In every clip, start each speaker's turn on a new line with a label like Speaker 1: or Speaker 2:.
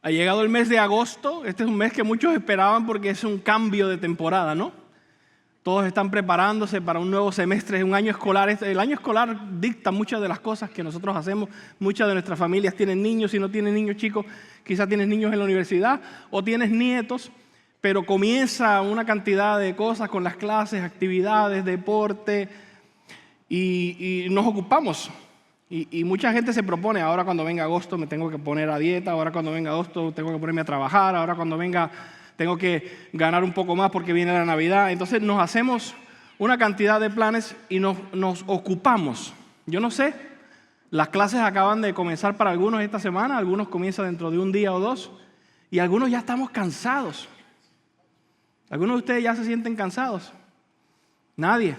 Speaker 1: Ha llegado el mes de agosto. Este es un mes que muchos esperaban porque es un cambio de temporada, ¿no? Todos están preparándose para un nuevo semestre, un año escolar. El año escolar dicta muchas de las cosas que nosotros hacemos. Muchas de nuestras familias tienen niños. Si no tienes niños chicos, quizás tienes niños en la universidad o tienes nietos. Pero comienza una cantidad de cosas con las clases, actividades, deporte y nos ocupamos. Y mucha gente se propone, ahora cuando venga agosto me tengo que poner a dieta, ahora cuando venga agosto tengo que ponerme a trabajar, ahora cuando venga tengo que ganar un poco más porque viene la Navidad. Entonces nos hacemos una cantidad de planes y nos ocupamos. Yo no sé, las clases acaban de comenzar para algunos esta semana, algunos comienzan dentro de un día o dos y algunos ya estamos cansados. ¿Algunos de ustedes ya se sienten cansados? ¿Nadie?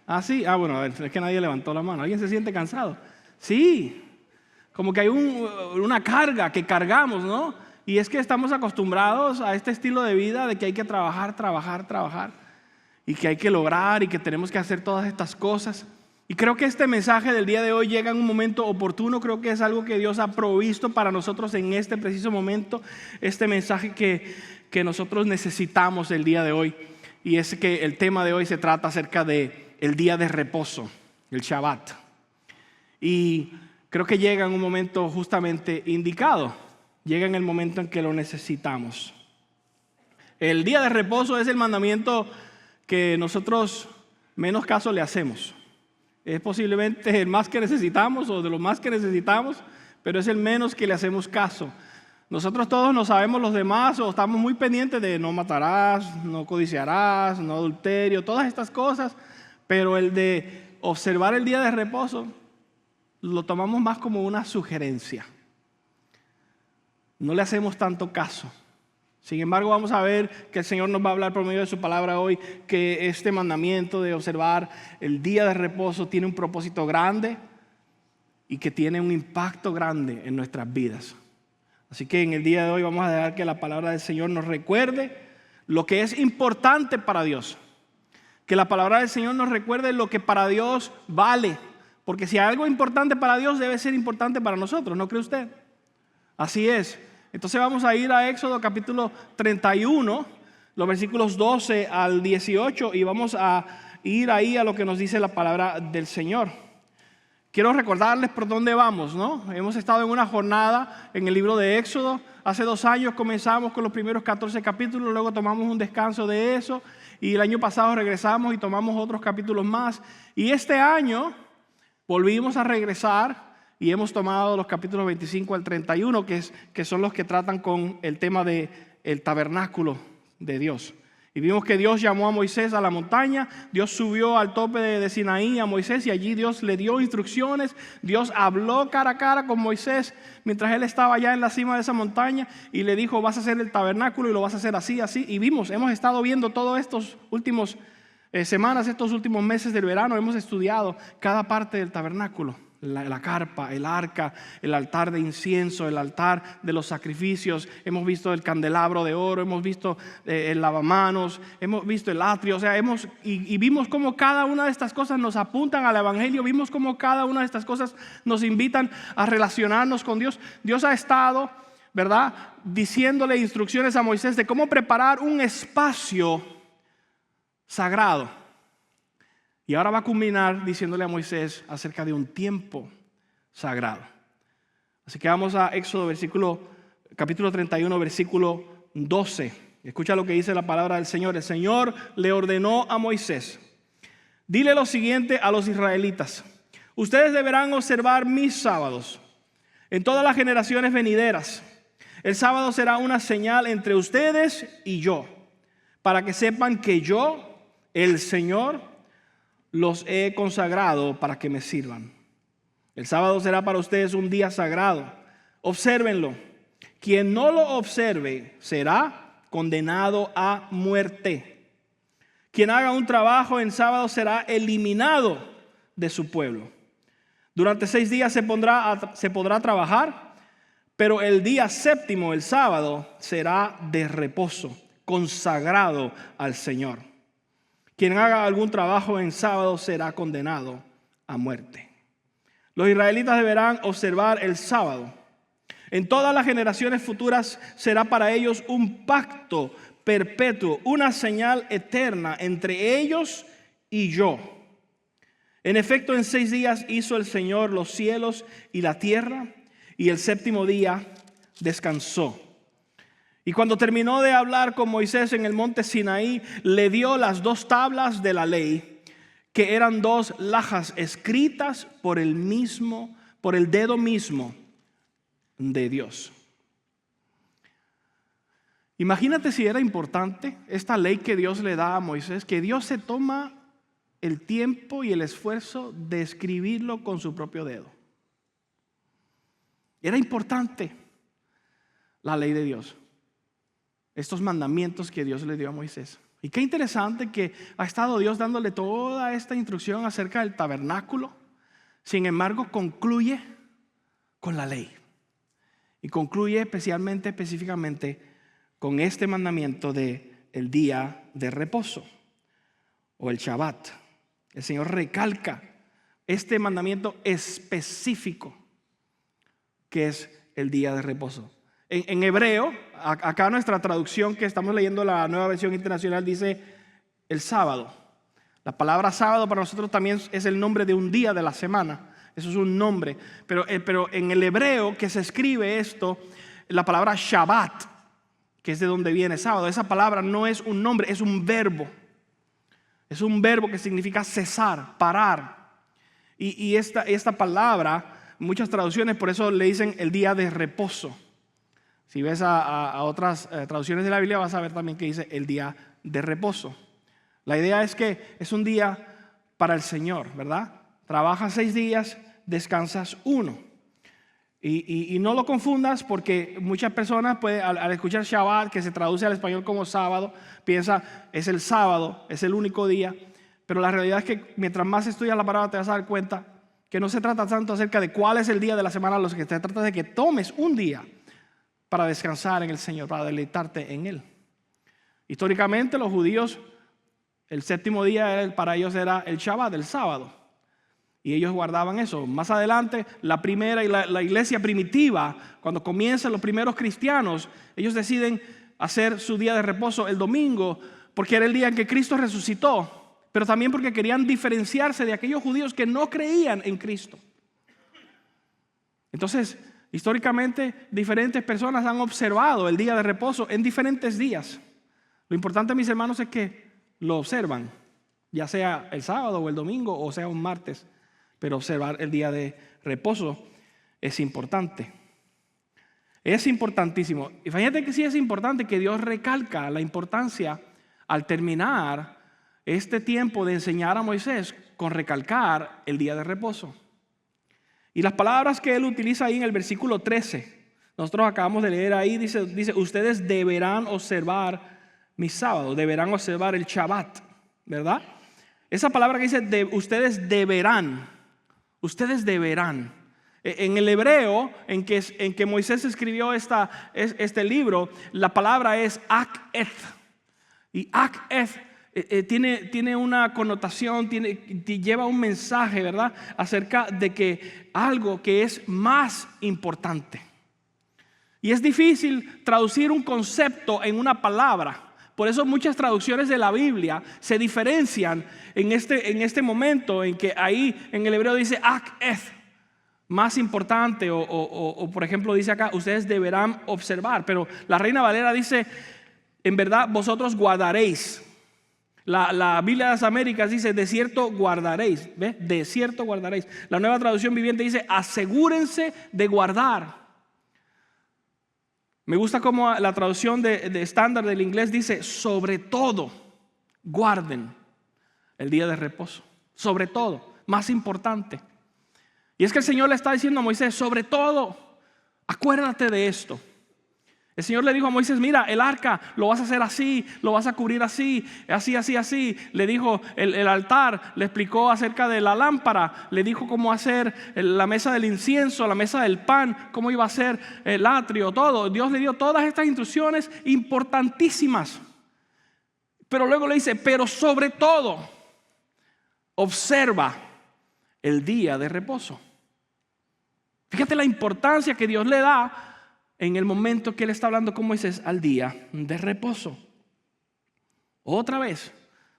Speaker 1: ¿Ah, sí? Ah, bueno, a ver, es que nadie levantó la mano. ¿Alguien se siente cansado? Sí, como que hay una carga que cargamos, ¿no? Y es que estamos acostumbrados a este estilo de vida de que hay que trabajar, y que hay que lograr y que tenemos que hacer todas estas cosas. Y creo que este mensaje del día de hoy llega en un momento oportuno. Creo que es algo que Dios ha provisto para nosotros en este preciso momento. Este mensaje que nosotros necesitamos el día de hoy. Y es que el tema de hoy se trata acerca de el día de reposo, el Shabbat. Y creo que llega en un momento justamente indicado. Llega en el momento en que lo necesitamos. El día de reposo es el mandamiento que nosotros menos caso le hacemos. Es posiblemente el más que necesitamos o de los más que necesitamos, pero es el menos que le hacemos caso. Nosotros todos no sabemos los demás o estamos muy pendientes de no matarás, no codiciarás, no adulterio, todas estas cosas, pero el de observar el día de reposo lo tomamos más como una sugerencia. No le hacemos tanto caso. Sin embargo, vamos a ver que el Señor nos va a hablar por medio de su palabra hoy que este mandamiento de observar el día de reposo tiene un propósito grande y que tiene un impacto grande en nuestras vidas. Así que en el día de hoy vamos a dejar que la palabra del Señor nos recuerde lo que es importante para Dios. Que la palabra del Señor nos recuerde lo que para Dios vale. Porque si hay algo importante para Dios, debe ser importante para nosotros, ¿no cree usted? Así es. Entonces vamos a ir a Éxodo capítulo 31, los versículos 12 al 18, y vamos a ir ahí a lo que nos dice la palabra del Señor. Quiero recordarles por dónde vamos, ¿no? Hemos estado en una jornada en el libro de Éxodo. Hace 2 años comenzamos con los primeros 14 capítulos, luego tomamos un descanso de eso, y el año pasado regresamos y tomamos otros capítulos más. Y este año volvimos a regresar y hemos tomado los capítulos 25 al 31, que son los que tratan con el tema del tabernáculo de Dios. Y vimos que Dios llamó a Moisés a la montaña, Dios subió al tope de Sinaí a Moisés y allí Dios le dio instrucciones. Dios habló cara a cara con Moisés mientras él estaba allá en la cima de esa montaña y le dijo: vas a hacer el tabernáculo y lo vas a hacer así, así. Y hemos estado viendo todos estos últimos semanas, estos últimos meses del verano, hemos estudiado cada parte del tabernáculo. La carpa, el arca, el altar de incienso, el altar de los sacrificios. Hemos visto el candelabro de oro, hemos visto el lavamanos, hemos visto el atrio. O sea, y vimos cómo cada una de estas cosas nos apuntan al evangelio. Vimos cómo cada una de estas cosas nos invitan a relacionarnos con Dios. Dios ha estado, ¿verdad?, diciéndole instrucciones a Moisés de cómo preparar un espacio sagrado. Y ahora va a culminar diciéndole a Moisés acerca de un tiempo sagrado. Así que vamos a Éxodo capítulo 31, versículo 12. Escucha lo que dice la palabra del Señor. El Señor le ordenó a Moisés: dile lo siguiente a los israelitas: ustedes deberán observar mis sábados en todas las generaciones venideras. El sábado será una señal entre ustedes y yo, para que sepan que yo, el Señor, los he consagrado para que me sirvan. El sábado será para ustedes un día sagrado. Obsérvenlo. Quien no lo observe será condenado a muerte. Quien haga un trabajo en sábado será eliminado de su pueblo. Durante 6 días se podrá trabajar, pero el día séptimo, el sábado, será de reposo, consagrado al Señor. Quien haga algún trabajo en sábado será condenado a muerte. Los israelitas deberán observar el sábado. En todas las generaciones futuras será para ellos un pacto perpetuo, una señal eterna entre ellos y yo. En efecto, en 6 días hizo el Señor los cielos y la tierra, y el séptimo día descansó. Y cuando terminó de hablar con Moisés en el monte Sinaí, le dio las 2 tablas de la ley, que eran 2 lajas escritas por el dedo mismo de Dios. Imagínate si era importante esta ley que Dios le da a Moisés, que Dios se toma el tiempo y el esfuerzo de escribirlo con su propio dedo. Era importante la ley de Dios, estos mandamientos que Dios le dio a Moisés. Y qué interesante que ha estado Dios dándole toda esta instrucción acerca del tabernáculo. Sin embargo, concluye con la ley. Y concluye específicamente con este mandamiento de el día de reposo o el Shabbat. El Señor recalca este mandamiento específico que es el día de reposo. En hebreo, acá nuestra traducción que estamos leyendo, la Nueva Versión Internacional, dice el sábado. La palabra sábado para nosotros también es el nombre de un día de la semana. Eso es un nombre. Pero en el hebreo que se escribe esto, la palabra Shabbat, que es de donde viene sábado, esa palabra no es un nombre, es un verbo. Es un verbo que significa cesar, parar. Y esta palabra, muchas traducciones por eso le dicen el día de reposo. Si ves a otras traducciones de la Biblia, vas a ver también que dice el día de reposo. La idea es que es un día para el Señor, ¿verdad? Trabajas 6 días, descansas 1. Y no lo confundas, porque muchas personas al escuchar Shabbat, que se traduce al español como sábado, piensa es el sábado, es el único día. Pero la realidad es que mientras más estudias la palabra te vas a dar cuenta que no se trata tanto acerca de cuál es el día de la semana, lo que se trata de que tomes un día para descansar en el Señor, para deleitarte en Él. Históricamente los judíos, el séptimo día para ellos era el Shabbat, el sábado. Y ellos guardaban eso. Más adelante, la primera y la iglesia primitiva, cuando comienzan los primeros cristianos, ellos deciden hacer su día de reposo el domingo, porque era el día en que Cristo resucitó, pero también porque querían diferenciarse de aquellos judíos que no creían en Cristo. Entonces, históricamente, diferentes personas han observado el día de reposo en diferentes días. Lo importante, mis hermanos, es que lo observan, ya sea el sábado o el domingo o sea un martes. Pero observar el día de reposo es importante. Es importantísimo. Y fíjate que sí es importante que Dios recalca la importancia al terminar este tiempo de enseñar a Moisés con recalcar el día de reposo. Y las palabras que él utiliza ahí en el versículo 13, nosotros acabamos de leer ahí, dice ustedes deberán observar mis sábados, deberán observar el Shabbat, ¿verdad? Esa palabra que dice ustedes deberán. Ustedes deberán. En el hebreo en que Moisés escribió este libro, la palabra es ak-eth. Y ak-eth tiene una connotación, lleva un mensaje, ¿verdad? Acerca de que algo que es más importante. Y es difícil traducir un concepto en una palabra. Por eso muchas traducciones de la Biblia se diferencian en este momento en que ahí en el hebreo dice ak-eth, más importante, o por ejemplo dice acá, ustedes deberán observar. Pero la Reina Valera dice, en verdad vosotros guardaréis. La Biblia de las Américas dice, de cierto guardaréis. ¿Ves? De cierto guardaréis. La Nueva Traducción Viviente dice, asegúrense de guardar. Me gusta como la traducción de estándar del inglés dice, sobre todo, guarden el día de reposo. Sobre todo, más importante. Y es que el Señor le está diciendo a Moisés, sobre todo, acuérdate de esto. El Señor le dijo a Moisés, mira, el arca lo vas a hacer así, lo vas a cubrir así, así. Le dijo el altar, le explicó acerca de la lámpara, le dijo cómo hacer la mesa del incienso, la mesa del pan, cómo iba a ser el atrio, todo. Dios le dio todas estas instrucciones importantísimas. Pero luego le dice, pero sobre todo, observa el día de reposo. Fíjate la importancia que Dios le da en el momento que él está hablando con Moisés al día de reposo. Otra vez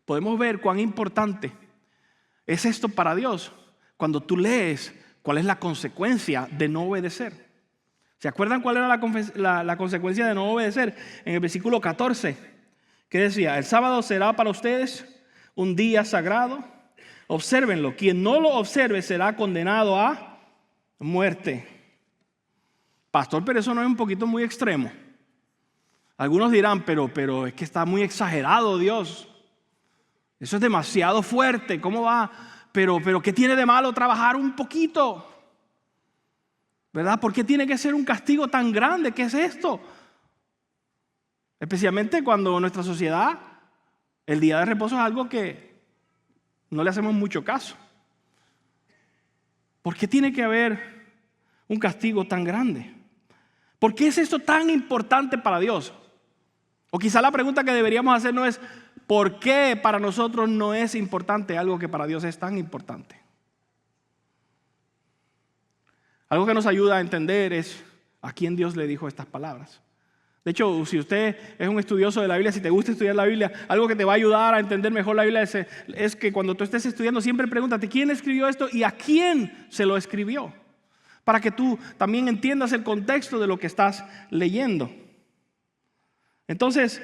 Speaker 1: podemos ver cuán importante es esto para Dios cuando tú lees cuál es la consecuencia de no obedecer. ¿Se acuerdan cuál era la consecuencia de no obedecer? En el versículo 14, que decía: el sábado será para ustedes un día sagrado, obsérvenlo, quien no lo observe será condenado a muerte. Pastor, pero eso no es un poquito muy extremo. Algunos dirán, pero es que está muy exagerado Dios. Eso es demasiado fuerte, ¿cómo va? Pero ¿qué tiene de malo trabajar un poquito? ¿Verdad? ¿Por qué tiene que ser un castigo tan grande? ¿Qué es esto? Especialmente cuando en nuestra sociedad el día de reposo es algo que no le hacemos mucho caso. ¿Por qué tiene que haber un castigo tan grande? ¿Por qué es esto tan importante para Dios? O quizá la pregunta que deberíamos hacer no es ¿por qué para nosotros no es importante algo que para Dios es tan importante? Algo que nos ayuda a entender es a quién Dios le dijo estas palabras. De hecho, si usted es un estudioso de la Biblia, si te gusta estudiar la Biblia, algo que te va a ayudar a entender mejor la Biblia es que cuando tú estés estudiando siempre pregúntate quién escribió esto y a quién se lo escribió, para que tú también entiendas el contexto de lo que estás leyendo. Entonces,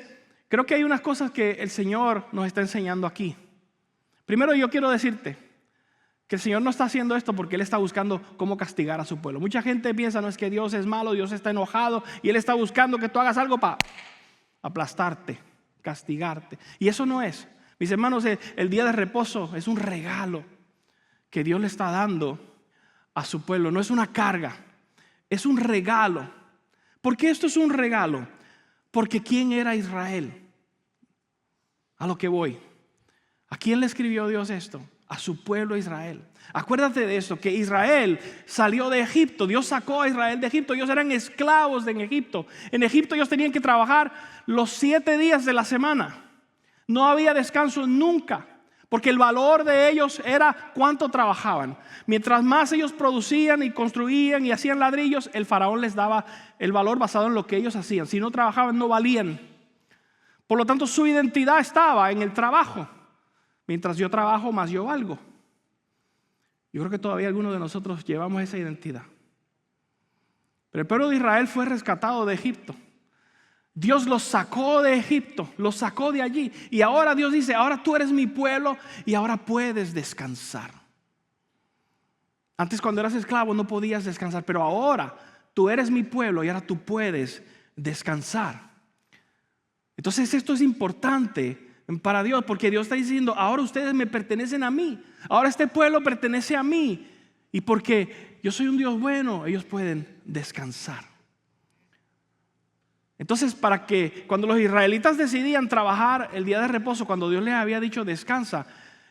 Speaker 1: creo que hay unas cosas que el Señor nos está enseñando aquí. Primero, yo quiero decirte que el Señor no está haciendo esto porque Él está buscando cómo castigar a su pueblo. Mucha gente piensa, no es que Dios es malo, Dios está enojado y Él está buscando que tú hagas algo para aplastarte, castigarte. Y eso no es. Mis hermanos, el día de reposo es un regalo que Dios le está dando a su pueblo. No es una carga, es un regalo. ¿Por qué esto es un regalo? Porque ¿quién era Israel? A lo que voy. ¿A quién le escribió Dios esto? A su pueblo Israel. Acuérdate de esto, que Israel salió de Egipto. Dios sacó a Israel de Egipto. Ellos eran esclavos en Egipto. En Egipto ellos tenían que trabajar los 7 días de la semana. No había descanso nunca, porque el valor de ellos era cuánto trabajaban. Mientras más ellos producían y construían y hacían ladrillos, el faraón les daba el valor basado en lo que ellos hacían. Si no trabajaban, no valían. Por lo tanto, su identidad estaba en el trabajo. Mientras yo trabajo, más yo valgo. Yo creo que todavía algunos de nosotros llevamos esa identidad. Pero el pueblo de Israel fue rescatado de Egipto. Dios los sacó de Egipto, los sacó de allí. Y ahora Dios dice, ahora tú eres mi pueblo y ahora puedes descansar. Antes cuando eras esclavo no podías descansar, pero ahora tú eres mi pueblo y ahora tú puedes descansar. Entonces esto es importante para Dios, porque Dios está diciendo, ahora ustedes me pertenecen a mí, ahora este pueblo pertenece a mí, y porque yo soy un Dios bueno, ellos pueden descansar. Entonces, para que cuando los israelitas decidían trabajar el día de reposo, cuando Dios les había dicho descansa,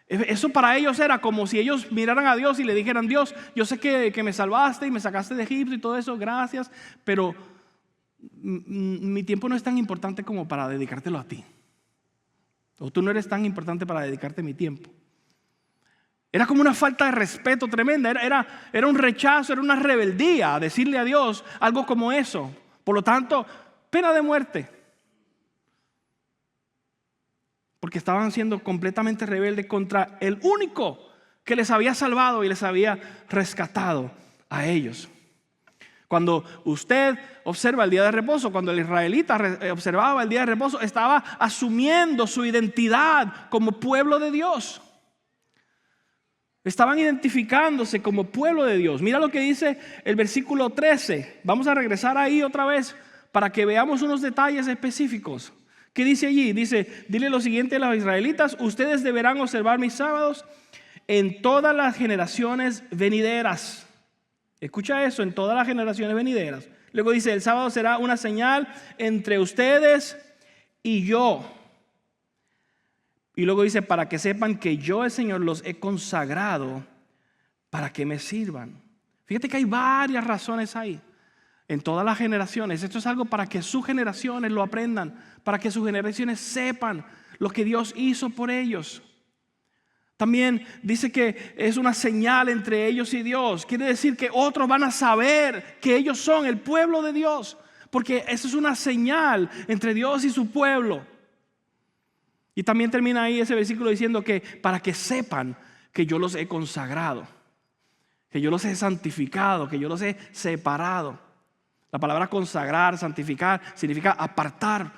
Speaker 1: eso para ellos era como si ellos miraran a Dios y le dijeran, Dios, yo sé que me salvaste y me sacaste de Egipto y todo eso, gracias, pero mi tiempo no es tan importante como para dedicártelo a ti. O tú no eres tan importante para dedicarte mi tiempo. Era como una falta de respeto tremenda. Era un rechazo, era una rebeldía decirle a Dios algo como eso. Por lo tanto, pena de muerte. Porque estaban siendo completamente rebeldes contra el único que les había salvado y les había rescatado a ellos. Cuando usted observa el día de reposo, cuando el israelita observaba el día de reposo, estaba asumiendo su identidad como pueblo de Dios. Estaban identificándose como pueblo de Dios. Mira lo que dice el versículo 13. Vamos a regresar ahí otra vez para que veamos unos detalles específicos. ¿Qué dice allí? Dice, dile lo siguiente a los israelitas, ustedes deberán observar mis sábados en todas las generaciones venideras. Escucha eso, en todas las generaciones venideras. Luego dice, el sábado será una señal entre ustedes y yo. Y luego dice, para que sepan que yo, el Señor, los he consagrado para que me sirvan. Fíjate que hay varias razones ahí. En todas las generaciones. Esto es algo para que sus generaciones lo aprendan. Para que sus generaciones sepan lo que Dios hizo por ellos. También dice que es una señal entre ellos y Dios. Quiere decir que otros van a saber que ellos son el pueblo de Dios. porque eso es una señal entre Dios y su pueblo. Y también termina ahí ese versículo diciendo que para que sepan que yo los he consagrado, que yo los he santificado, que yo los he separado. La palabra consagrar, santificar, significa apartar,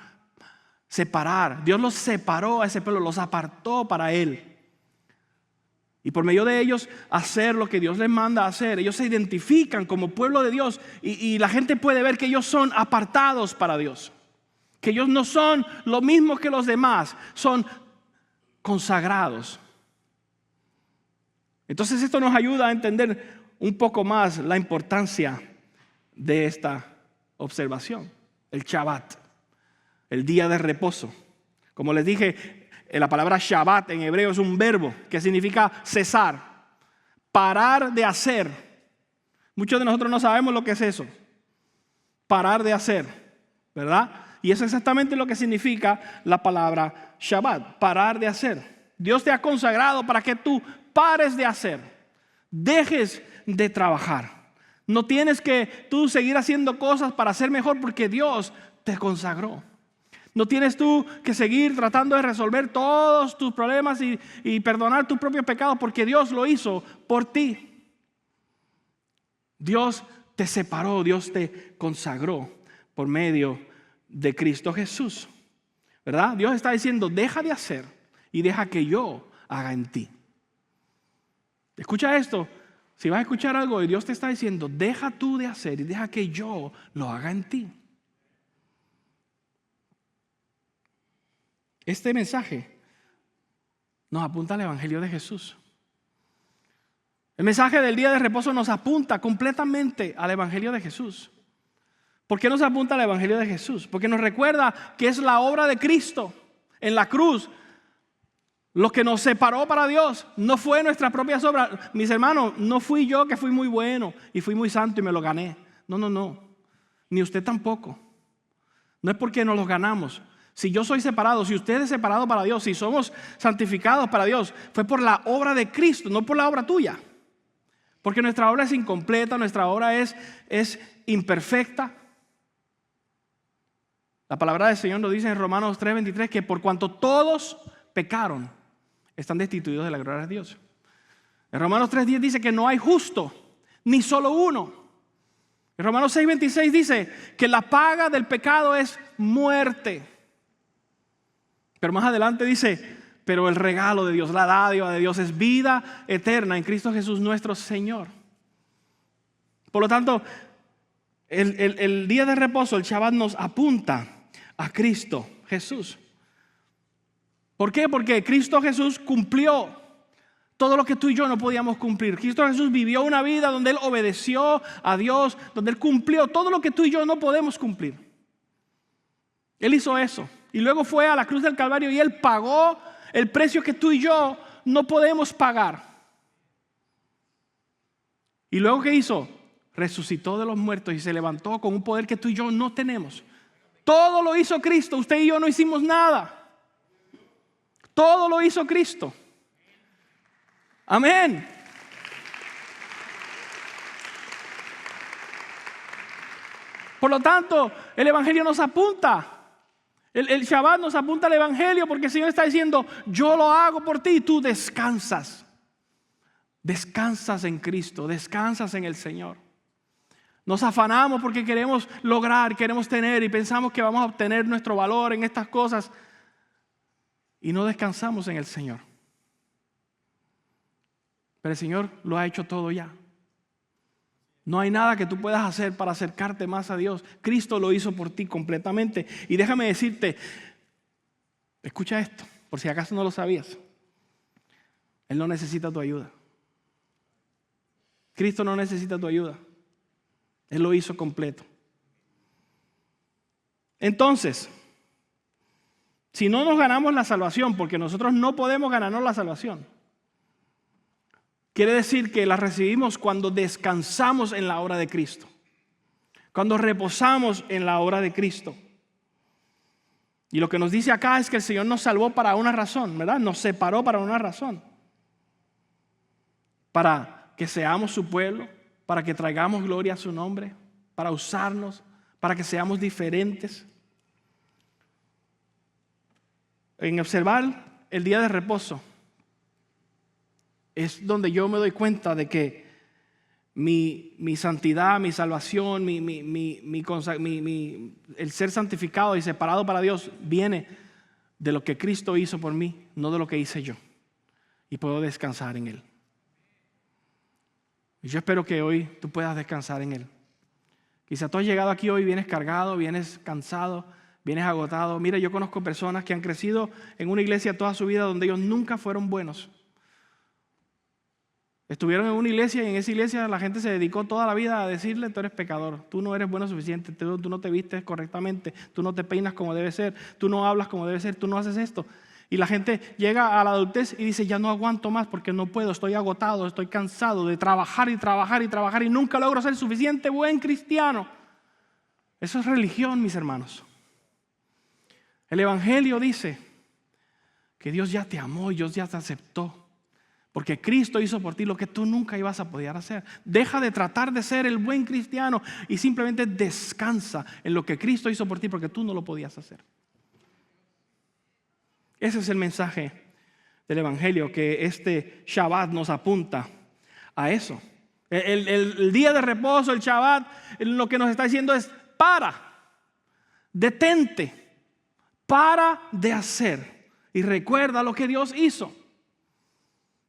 Speaker 1: separar. Dios los separó a ese pueblo, los apartó para Él. Y por medio de ellos hacer lo que Dios les manda hacer. Ellos se identifican como pueblo de Dios y la gente puede ver que ellos son apartados para Dios. Que ellos no son lo mismo que los demás, son consagrados. Entonces esto nos ayuda a entender un poco más la importancia de esta observación. El Shabbat, el día de reposo. Como les dije, la palabra Shabbat en hebreo es un verbo que significa cesar, parar de hacer. Muchos de nosotros no sabemos lo que es eso. Parar de hacer, ¿verdad? Y eso es exactamente lo que significa la palabra Shabbat, parar de hacer. Dios te ha consagrado para que tú pares de hacer, dejes de trabajar. No tienes que tú seguir haciendo cosas para ser mejor porque Dios te consagró. No tienes tú que seguir tratando de resolver todos tus problemas y perdonar tus propios pecados porque Dios lo hizo por ti. Dios te separó, Dios te consagró por medio de Cristo Jesús, ¿verdad? Dios está diciendo, deja de hacer y deja que yo haga en ti. Escucha esto, si vas a escuchar algo y Dios te está diciendo, deja tú de hacer y deja que yo lo haga en ti. Este mensaje nos apunta al Evangelio de Jesús. El mensaje del día de reposo nos apunta completamente al Evangelio de Jesús. ¿Por qué nos apunta al Evangelio de Jesús? Porque nos recuerda que es la obra de Cristo en la cruz lo que nos separó para Dios. No fue nuestras propias obras. Mis hermanos, no fui yo que fui muy bueno y fui muy santo y me lo gané. No. Ni usted tampoco. No es porque nos los ganamos. Si yo soy separado, si usted es separado para Dios, si somos santificados para Dios, fue por la obra de Cristo, no por la obra tuya. Porque nuestra obra es incompleta, nuestra obra es imperfecta. La palabra del Señor nos dice en Romanos 3:23 que por cuanto todos pecaron, están destituidos de la gloria de Dios. En Romanos 3:10 dice que no hay justo, ni solo uno. En Romanos 6:26 dice que la paga del pecado es muerte. Pero más adelante dice, pero el regalo de Dios, la dádiva de Dios es vida eterna en Cristo Jesús nuestro Señor. Por lo tanto, el día de reposo, el Shabbat, nos apunta a Cristo Jesús. ¿Por qué? Porque Cristo Jesús cumplió todo lo que tú y yo no podíamos cumplir. Cristo Jesús vivió una vida donde Él obedeció a Dios, donde Él cumplió todo lo que tú y yo no podemos cumplir. Él hizo eso. Y luego fue a la cruz del Calvario y Él pagó el precio que tú y yo no podemos pagar. Y luego ¿qué hizo? Resucitó de los muertos y se levantó con un poder que tú y yo no tenemos. Todo lo hizo Cristo. Usted y yo no hicimos nada. Todo lo hizo Cristo. Amén. Por lo tanto, el Evangelio nos apunta. El Shabbat nos apunta al Evangelio porque el Señor está diciendo, yo lo hago por ti y tú descansas. Descansas en Cristo, descansas en el Señor. Nos afanamos porque queremos lograr, queremos tener y pensamos que vamos a obtener nuestro valor en estas cosas y no descansamos en el Señor. Pero el Señor lo ha hecho todo ya. No hay nada que tú puedas hacer para acercarte más a Dios. Cristo lo hizo por ti completamente. Y déjame decirte, escucha esto, por si acaso no lo sabías. Él no necesita tu ayuda. Cristo no necesita tu ayuda. Él lo hizo completo. Entonces, si no nos ganamos la salvación, porque nosotros no podemos ganarnos la salvación, quiere decir que la recibimos cuando descansamos en la obra de Cristo. Cuando reposamos en la obra de Cristo. Y lo que nos dice acá es que el Señor nos salvó para una razón, ¿verdad? Nos separó para una razón. Para que seamos su pueblo, para que traigamos gloria a su nombre, para usarnos, para que seamos diferentes. En observar el día de reposo es donde yo me doy cuenta de que mi santidad, mi salvación, el ser santificado y separado para Dios viene de lo que Cristo hizo por mí, no de lo que hice yo. Y puedo descansar en Él. Y yo espero que hoy tú puedas descansar en Él. Quizá tú has llegado aquí hoy, vienes cargado, vienes cansado, vienes agotado. Mira, yo conozco personas que han crecido en una iglesia toda su vida donde ellos nunca fueron buenos. Estuvieron en una iglesia y en esa iglesia la gente se dedicó toda la vida a decirle: tú eres pecador, tú no eres bueno suficiente, tú no te vistes correctamente, tú no te peinas como debe ser, tú no hablas como debe ser, tú no haces esto. Y la gente llega a la adultez y dice: ya no aguanto más porque no puedo, estoy agotado, estoy cansado de trabajar y trabajar y trabajar y nunca logro ser suficiente buen cristiano. Eso es religión, mis hermanos. El Evangelio dice que Dios ya te amó y Dios ya te aceptó. Porque Cristo hizo por ti lo que tú nunca ibas a poder hacer. Deja de tratar de ser el buen cristiano y simplemente descansa en lo que Cristo hizo por ti porque tú no lo podías hacer. Ese es el mensaje del Evangelio, que este Shabbat nos apunta a eso. El día de reposo, el Shabbat, lo que nos está diciendo es: detente, para de hacer y recuerda lo que Dios hizo.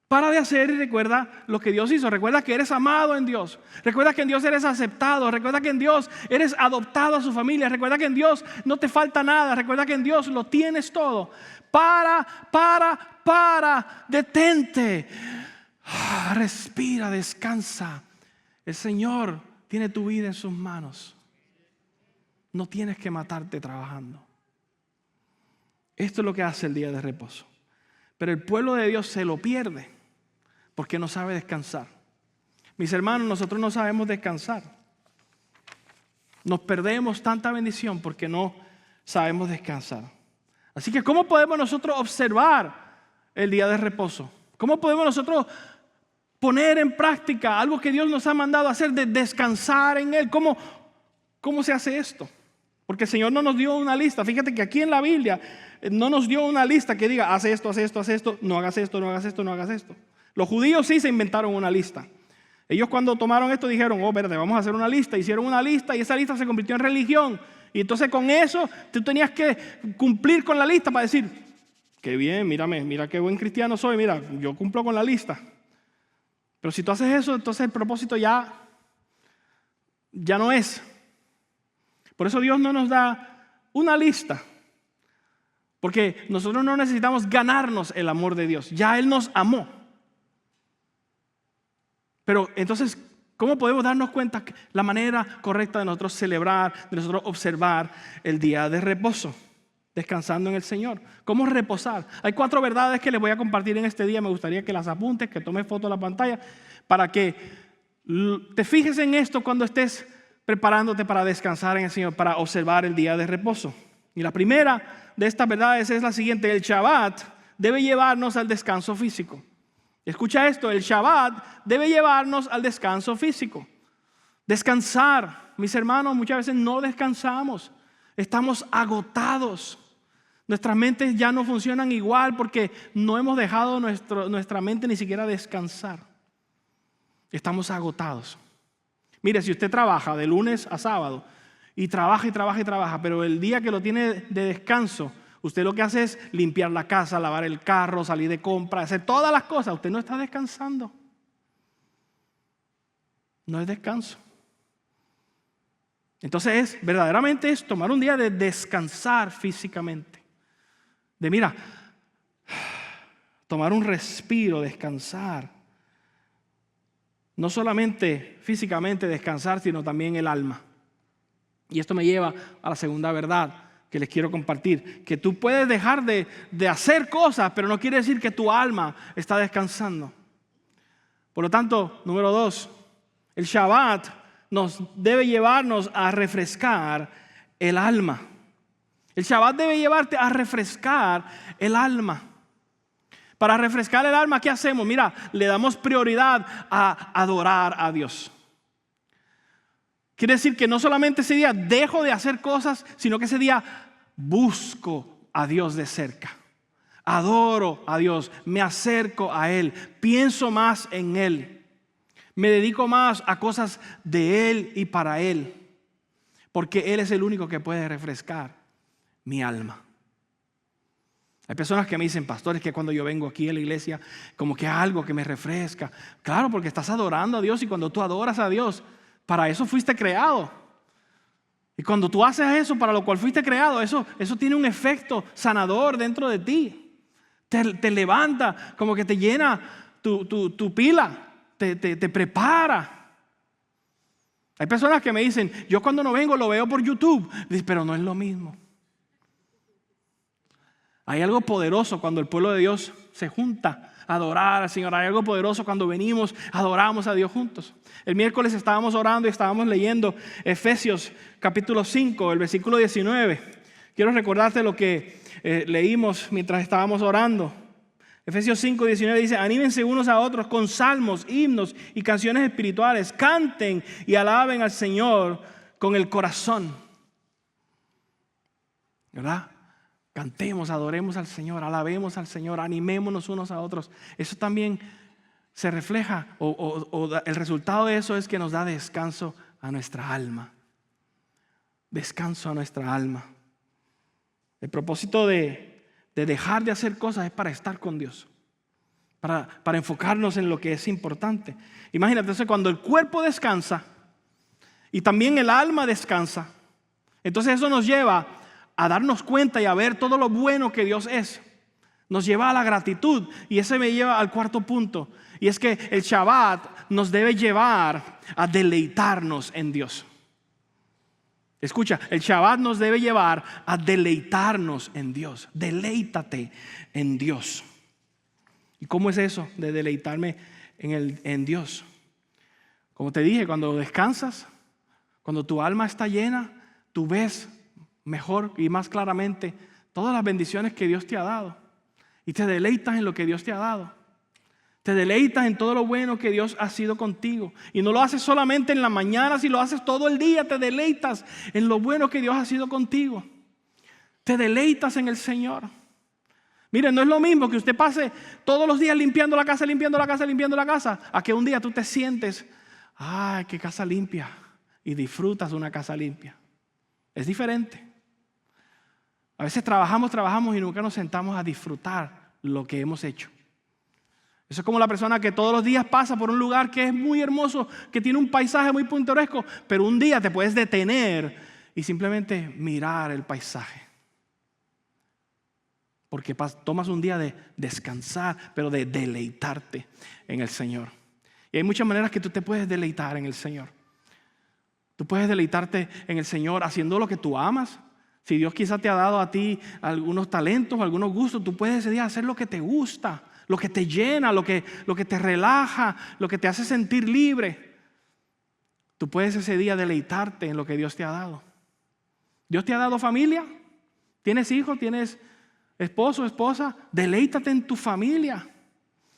Speaker 1: Para de hacer y recuerda lo que Dios hizo. Recuerda que eres amado en Dios. Recuerda que en Dios eres aceptado. Recuerda que en Dios eres adoptado a su familia. Recuerda que en Dios no te falta nada. Recuerda que en Dios lo tienes todo. Detente. Respira, descansa. El Señor tiene tu vida en sus manos. No tienes que matarte trabajando. Esto es lo que hace el día de reposo. Pero el pueblo de Dios se lo pierde porque no sabe descansar. Mis hermanos, nosotros no sabemos descansar. Nos perdemos tanta bendición porque no sabemos descansar. Así que, ¿cómo podemos nosotros observar el día de reposo? ¿Cómo podemos nosotros poner en práctica algo que Dios nos ha mandado a hacer, de descansar en Él? ¿Cómo se hace esto? Porque el Señor no nos dio una lista. Fíjate que aquí en la Biblia no nos dio una lista que diga: haz esto, no hagas esto, no hagas esto, no hagas esto. Los judíos sí se inventaron una lista. Ellos, cuando tomaron esto, dijeron: oh, espérate, vamos a hacer una lista. Hicieron una lista y esa lista se convirtió en religión. Y entonces con eso tú tenías que cumplir con la lista para decir: qué bien, mira qué buen cristiano soy, mira, yo cumplo con la lista. Pero si tú haces eso, entonces el propósito ya no es. Por eso Dios no nos da una lista. Porque nosotros no necesitamos ganarnos el amor de Dios. Ya Él nos amó. Pero entonces, ¿cómo podemos darnos cuenta que la manera correcta de nosotros celebrar, de nosotros observar el día de reposo? Descansando en el Señor. ¿Cómo reposar? Hay 4 verdades que les voy a compartir en este día. Me gustaría que las apuntes, que tomes foto de la pantalla, para que te fijes en esto cuando estés preparándote para descansar en el Señor, para observar el día de reposo. Y la primera de estas verdades es la siguiente: el Shabbat debe llevarnos al descanso físico. Escucha esto: el Shabbat debe llevarnos al descanso físico. Descansar, mis hermanos, muchas veces no descansamos. Estamos agotados. Nuestras mentes ya no funcionan igual porque no hemos dejado nuestra mente ni siquiera descansar. Estamos agotados. Mire, si usted trabaja de lunes a sábado y trabaja, pero el día que lo tiene de descanso, usted lo que hace es limpiar la casa, lavar el carro, salir de compra, hacer todas las cosas. Usted no está descansando. No es descanso. Entonces verdaderamente es tomar un día de descansar físicamente. De tomar un respiro, descansar. No solamente físicamente descansar, sino también el alma. Y esto me lleva a la segunda verdad que les quiero compartir. Que tú puedes dejar de hacer cosas, pero no quiere decir que tu alma está descansando. Por lo tanto, número 2, el Shabbat debe llevarnos a refrescar el alma. El Shabbat debe llevarte a refrescar el alma. Para refrescar el alma, ¿qué hacemos? Mira, le damos prioridad a adorar a Dios. Quiere decir que no solamente ese día dejo de hacer cosas, sino que ese día busco a Dios de cerca. Adoro a Dios, me acerco a Él, pienso más en Él. Me dedico más a cosas de Él y para Él. Porque Él es el único que puede refrescar mi alma. Hay personas que me dicen, pastor, es que cuando yo vengo aquí a la iglesia, como que algo que me refresca. Claro, porque estás adorando a Dios, y cuando tú adoras a Dios, para eso fuiste creado. Y cuando tú haces eso para lo cual fuiste creado, eso tiene un efecto sanador dentro de ti. Te levanta, como que te llena tu pila, te prepara. Hay personas que me dicen, yo cuando no vengo lo veo por YouTube. Dice, pero no es lo mismo. Hay algo poderoso cuando el pueblo de Dios se junta a adorar al Señor. Hay algo poderoso cuando venimos, adoramos a Dios juntos. El miércoles estábamos orando y estábamos leyendo Efesios capítulo 5, el versículo 19. Quiero recordarte lo que leímos mientras estábamos orando. Efesios 5, 19 dice, anímense unos a otros con salmos, himnos y canciones espirituales. Canten y alaben al Señor con el corazón. ¿Verdad? Cantemos, adoremos al Señor, alabemos al Señor, animémonos unos a otros. Eso también se refleja, o el resultado de eso es que nos da descanso a nuestra alma. Descanso a nuestra alma. El propósito de dejar de hacer cosas es para estar con Dios, para enfocarnos en lo que es importante. Imagínate, entonces, cuando el cuerpo descansa y también el alma descansa, entonces eso nos lleva a darnos cuenta y a ver todo lo bueno que Dios es. Nos lleva a la gratitud, y ese me lleva al cuarto punto, y es que el Shabbat nos debe llevar a deleitarnos en Dios. Escucha, el Shabbat nos debe llevar a deleitarnos en Dios. Deleítate en Dios. ¿Y cómo es eso de deleitarme en Dios? Como te dije, cuando descansas, cuando tu alma está llena, tú ves mejor y más claramente todas las bendiciones que Dios te ha dado. Y te deleitas en lo que Dios te ha dado. Te deleitas en todo lo bueno que Dios ha sido contigo. Y no lo haces solamente en la mañana, si lo haces todo el día, te deleitas en lo bueno que Dios ha sido contigo. Te deleitas en el Señor. Miren, no es lo mismo que usted pase todos los días limpiando la casa, a que un día tú te sientes, ¡ay, qué casa limpia! Y disfrutas de una casa limpia. Es diferente. A veces trabajamos y nunca nos sentamos a disfrutar lo que hemos hecho. Eso es como la persona que todos los días pasa por un lugar que es muy hermoso, que tiene un paisaje muy pintoresco, pero un día te puedes detener y simplemente mirar el paisaje. Porque tomas un día de descansar, pero de deleitarte en el Señor. Y hay muchas maneras que tú te puedes deleitar en el Señor. Tú puedes deleitarte en el Señor haciendo lo que tú amas. Si Dios quizás te ha dado a ti algunos talentos, algunos gustos, tú puedes ese día hacer lo que te gusta, lo que te llena, lo que te relaja, lo que te hace sentir libre. Tú puedes ese día deleitarte en lo que Dios te ha dado. Dios te ha dado familia. ¿Tienes hijos? ¿Tienes esposo, esposa? Deleítate en tu familia.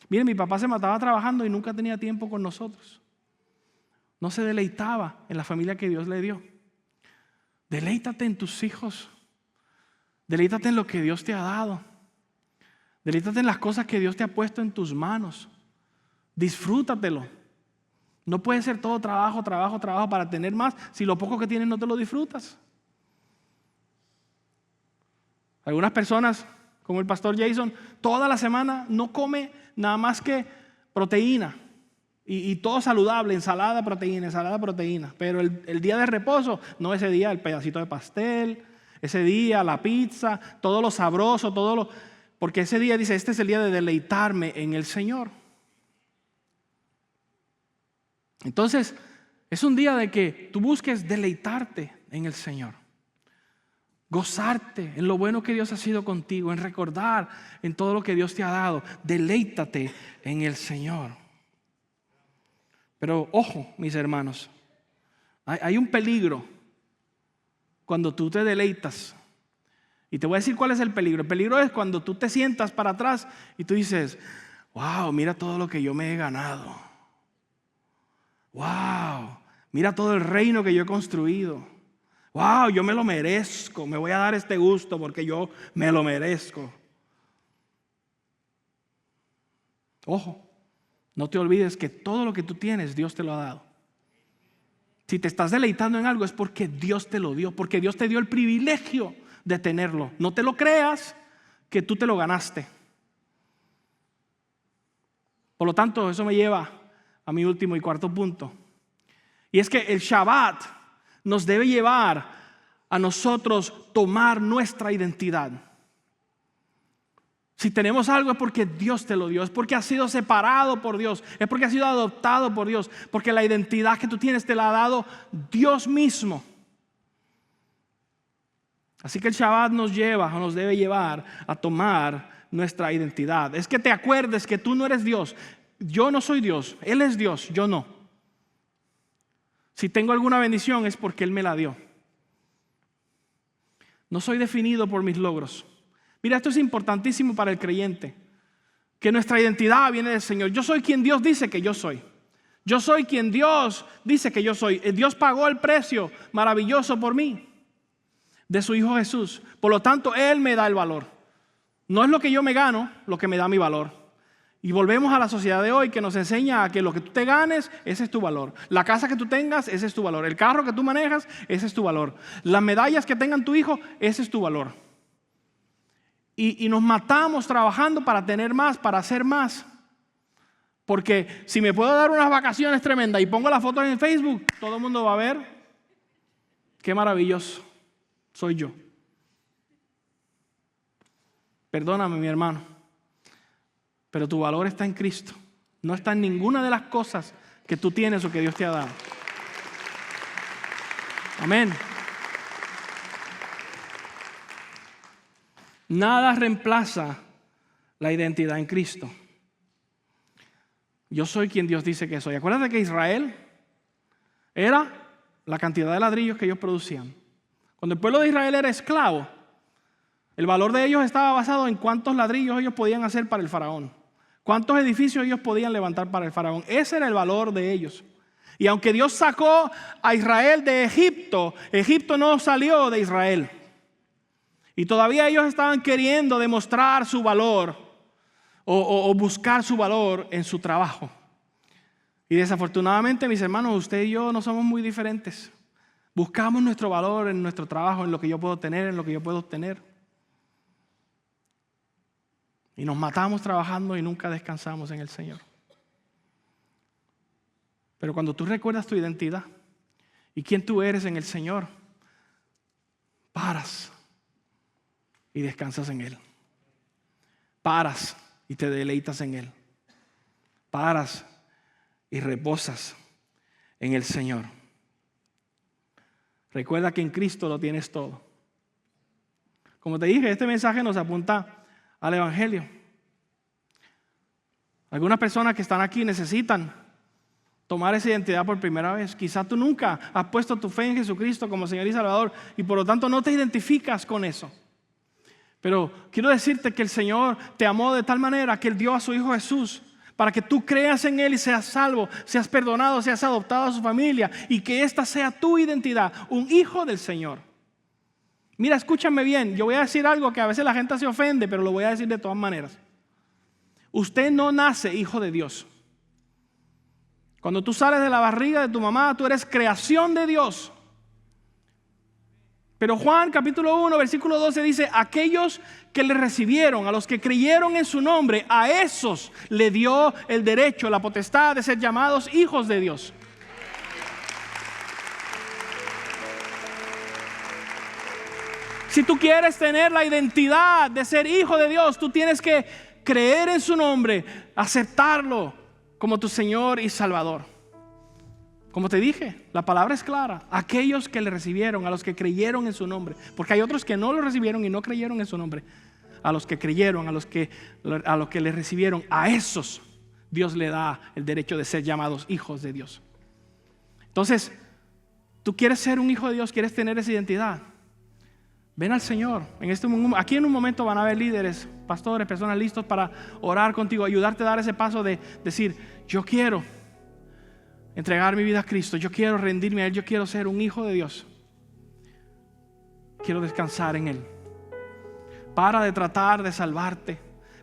Speaker 1: Miren, mi papá se mataba trabajando y nunca tenía tiempo con nosotros. No se deleitaba en la familia que Dios le dio. Deleítate en tus hijos. Deleítate en lo que Dios te ha dado. Deleítate en las cosas que Dios te ha puesto en tus manos. Disfrútatelo. No puede ser todo trabajo para tener más si lo poco que tienes no te lo disfrutas. Algunas personas, como el pastor Jason, toda la semana no come nada más que proteína. Y todo saludable, ensalada, proteína. Pero el día de reposo, no ese día el pedacito de pastel, ese día la pizza, todo lo sabroso, porque ese día dice, este es el día de deleitarme en el Señor. Entonces, es un día de que tú busques deleitarte en el Señor. Gozarte en lo bueno que Dios ha sido contigo, en recordar en todo lo que Dios te ha dado. Deleítate en el Señor. Pero ojo, mis hermanos, hay un peligro cuando tú te deleitas. Y te voy a decir cuál es el peligro. El peligro es cuando tú te sientas para atrás y tú dices, wow, mira todo lo que yo me he ganado. Wow, Mira todo el reino que yo he construido. Wow, yo me lo merezco. Me voy a dar este gusto porque yo me lo merezco. Ojo, no te olvides que todo lo que tú tienes, Dios te lo ha dado. Si te estás deleitando en algo es porque Dios te lo dio, porque Dios te dio el privilegio de tenerlo. No te lo creas que tú te lo ganaste. Por lo tanto, eso me lleva a mi último y cuarto punto. Y es que el Shabbat nos debe llevar a nosotros tomar nuestra identidad. Si tenemos algo es porque Dios te lo dio, es porque has sido separado por Dios, es porque has sido adoptado por Dios, porque la identidad que tú tienes te la ha dado Dios mismo. Así que el Shabbat nos lleva o nos debe llevar a tomar nuestra identidad. Es que te acuerdes que tú no eres Dios. Yo no soy Dios, Él es Dios, yo no. Si tengo alguna bendición es porque Él me la dio. No soy definido por mis logros. Mira, esto es importantísimo para el creyente, que nuestra identidad viene del Señor. Yo soy quien Dios dice que yo soy. Yo soy quien Dios dice que yo soy. Dios pagó el precio maravilloso por mí, de su Hijo Jesús. Por lo tanto, Él me da el valor. No es lo que yo me gano lo que me da mi valor. Y volvemos a la sociedad de hoy que nos enseña a que lo que tú te ganes, ese es tu valor. La casa que tú tengas, ese es tu valor. El carro que tú manejas, ese es tu valor. Las medallas que tengan tu hijo, ese es tu valor. Y nos matamos trabajando para tener más, para hacer más. Porque si me puedo dar unas vacaciones tremendas y pongo las fotos en Facebook, todo el mundo va a ver qué maravilloso soy yo. Perdóname, mi hermano, pero tu valor está en Cristo. No está en ninguna de las cosas que tú tienes o que Dios te ha dado. Amén. Nada reemplaza la identidad en Cristo. Yo soy quien Dios dice que soy. Acuérdate que Israel era la cantidad de ladrillos que ellos producían. Cuando el pueblo de Israel era esclavo, el valor de ellos estaba basado en cuántos ladrillos ellos podían hacer para el faraón. Cuántos edificios ellos podían levantar para el faraón. Ese era el valor de ellos. Y aunque Dios sacó a Israel de Egipto, Egipto no salió de Israel. Y todavía ellos estaban queriendo demostrar su valor o buscar su valor en su trabajo. Y desafortunadamente, mis hermanos, usted y yo no somos muy diferentes. Buscamos nuestro valor en nuestro trabajo, en lo que yo puedo tener, en lo que yo puedo obtener. Y nos matamos trabajando y nunca descansamos en el Señor. Pero cuando tú recuerdas tu identidad y quién tú eres en el Señor, paras y descansas en Él. Paras y te deleitas en Él. Paras y reposas en el Señor. Recuerda que en Cristo lo tienes todo. Como te dije, este mensaje nos apunta al Evangelio. Algunas personas que están aquí necesitan tomar esa identidad por primera vez. Quizás tú nunca has puesto tu fe en Jesucristo como Señor y Salvador y por lo tanto no te identificas con eso. Pero quiero decirte que el Señor te amó de tal manera que Él dio a su Hijo Jesús para que tú creas en Él y seas salvo, seas perdonado, seas adoptado a su familia y que esta sea tu identidad, un hijo del Señor. Mira, escúchame bien, yo voy a decir algo que a veces la gente se ofende, pero lo voy a decir de todas maneras. Usted no nace hijo de Dios. Cuando tú sales de la barriga de tu mamá, tú eres creación de Dios. Pero Juan capítulo 1, versículo 12 dice, aquellos que le recibieron, a los que creyeron en su nombre, a esos le dio el derecho, la potestad de ser llamados hijos de Dios. Si tú quieres tener la identidad de ser hijo de Dios, tú tienes que creer en su nombre, aceptarlo como tu Señor y Salvador. Como te dije, la palabra es clara. Aquellos que le recibieron, a los que creyeron en su nombre. Porque hay otros que no lo recibieron y no creyeron en su nombre. A los que creyeron, a los que le recibieron, a esos Dios le da el derecho de ser llamados hijos de Dios. Entonces, tú quieres ser un hijo de Dios, quieres tener esa identidad. Ven al Señor. Aquí en un momento van a haber líderes, pastores, personas listos para orar contigo, ayudarte a dar ese paso de decir, yo quiero entregar mi vida a Cristo, yo quiero rendirme a Él, yo quiero ser un hijo de Dios, quiero descansar en Él. Para de tratar de salvarte,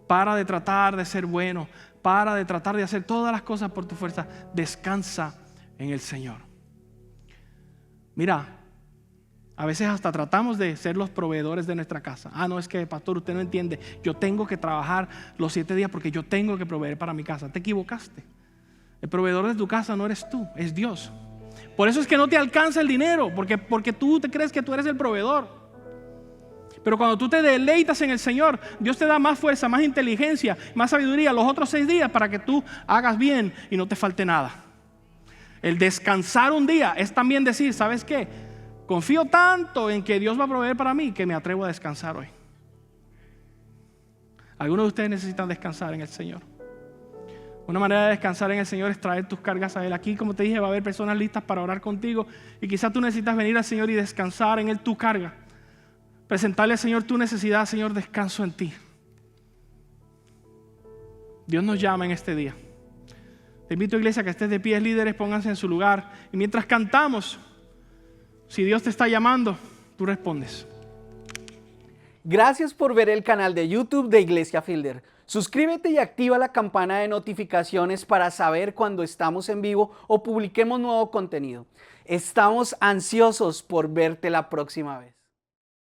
Speaker 1: para de tratar de ser bueno, para de tratar de hacer todas las cosas por tu fuerza. Descansa en el Señor. Mira, a veces hasta tratamos de ser los proveedores de nuestra casa. No, es que pastor, usted no entiende. Yo tengo que trabajar los 7 días porque yo tengo que proveer para mi casa. Te equivocaste. El proveedor de tu casa no eres tú, es Dios. Por eso es que no te alcanza el dinero, porque tú te crees que tú eres el proveedor. Pero cuando tú te deleitas en el Señor, Dios te da más fuerza, más inteligencia, más sabiduría los otros 6 días para que tú hagas bien y no te falte nada. El descansar un día es también decir, ¿sabes qué? Confío tanto en que Dios va a proveer para mí que me atrevo a descansar hoy. Algunos de ustedes necesitan descansar en el Señor. Una manera de descansar en el Señor es traer tus cargas a Él. Aquí, como te dije, va a haber personas listas para orar contigo y quizás tú necesitas venir al Señor y descansar en Él tu carga. Presentarle al Señor tu necesidad. Señor, descanso en ti. Dios nos llama en este día. Te invito, iglesia, que estés de pie, líderes, pónganse en su lugar. Y mientras cantamos, si Dios te está llamando, tú respondes.
Speaker 2: Gracias por ver el canal de YouTube de Iglesia Fielder. Suscríbete y activa la campana de notificaciones para saber cuando estamos en vivo o publiquemos nuevo contenido. Estamos ansiosos por verte la próxima vez.